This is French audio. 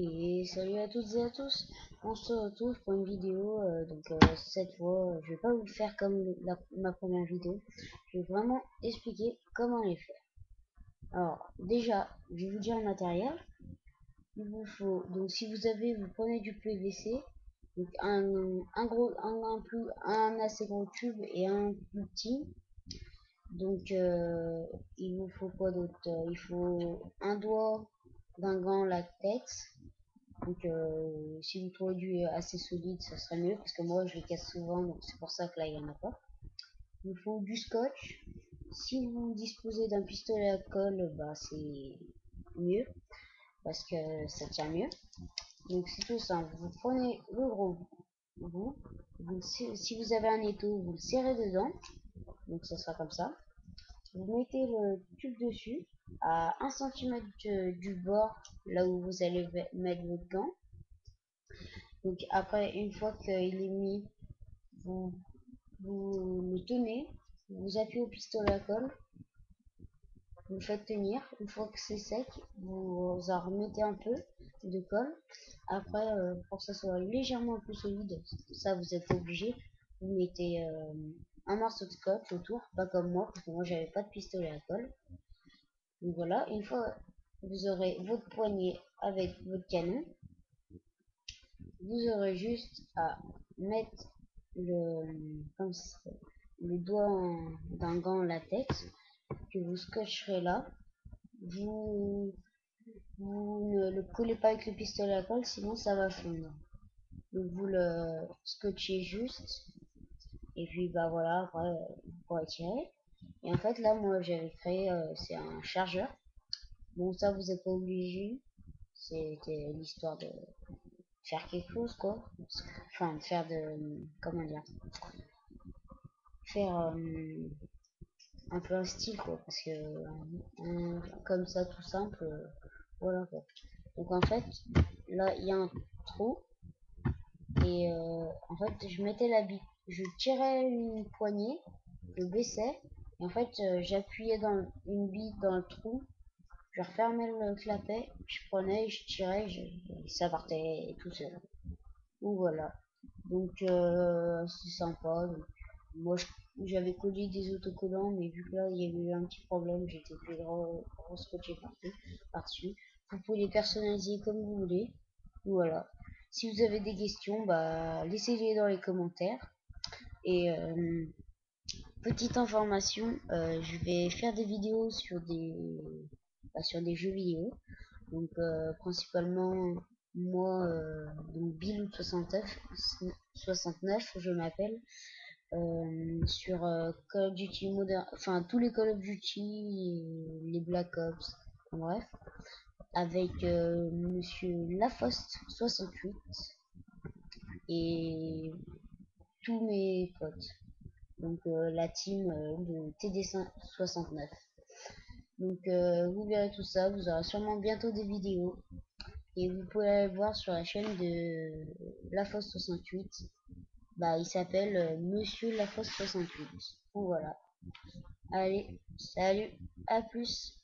Et salut à toutes et à tous, on se retrouve pour une vidéo, cette fois je vais pas vous faire comme ma première vidéo, je vais vraiment expliquer comment les faire. Alors déjà, je vais vous dire le matériel, il vous faut, donc si vous avez, vous prenez du PVC, donc un assez gros tube et un plus petit, donc il vous faut quoi d'autre? Il faut un doigt d'un gant latex. Donc, si vous trouvez du assez solide, ça serait mieux parce que moi je les casse souvent, donc c'est pour ça que là il n'y en a pas. Il vous faut du scotch. Si vous disposez d'un pistolet à colle, bah c'est mieux parce que ça tient mieux. Donc c'est tout simple. Vous prenez le gros bout, si vous avez un étau, vous le serrez dedans, donc ça sera comme ça. Vous mettez le tube dessus à 1 cm du bord, là où vous allez mettre votre gant. Donc après, une fois qu'il est mis, vous, vous le tenez, vous appuyez au pistolet à colle, vous le faites tenir. Une fois que c'est sec, vous en remettez un peu de colle. Après, pour que ça soit légèrement plus solide, ça vous êtes obligé, vous mettez un morceau de scotch autour, pas comme moi, parce que moi j'avais pas de pistolet à colle. Donc voilà, une fois vous aurez votre poignée avec votre canon, vous aurez juste à mettre comme le doigt d'un gant latex que vous scotcherez là. Vous ne le collez pas avec le pistolet à colle, sinon ça va fondre. Donc vous le scotchez juste, et puis bah voilà, après vous pourrez tirer. Et en fait là, moi j'avais créé, c'est un chargeur. Bon, ça vous êtes pas obligé, c'était l'histoire de faire quelque chose quoi. Enfin, de faire de, comment dire, faire un peu un style quoi, parce que comme ça tout simple, voilà quoi. Donc en fait là il y a un trou, et en fait je mettais la bille, je tirais une poignée, je baissais, et en fait j'appuyais dans une bille dans le trou, je refermais le clapet, je prenais, je tirais, ça partait tout seul. Donc voilà, donc c'est sympa. Donc, moi j'avais collé des autocollants, mais vu que là il y avait eu un petit problème, j'étais plus scotché par-dessus. Vous pouvez les personnaliser comme vous voulez. Voilà. Si vous avez des questions, bah laissez-les dans les commentaires. Et petite information, je vais faire des vidéos sur des jeux vidéo. Donc principalement moi, donc Bill 69 je m'appelle, sur Call of Duty Modern, enfin tous les Call of Duty, les Black Ops, bref, avec Monsieur Lafoste 68 et tous mes potes. Donc la team de TD 69. Donc vous verrez tout ça, vous aurez sûrement bientôt des vidéos. Et vous pouvez aller voir sur la chaîne de Lafosse 68. Bah il s'appelle Monsieur Lafosse 68. Donc voilà. Allez, salut, à plus.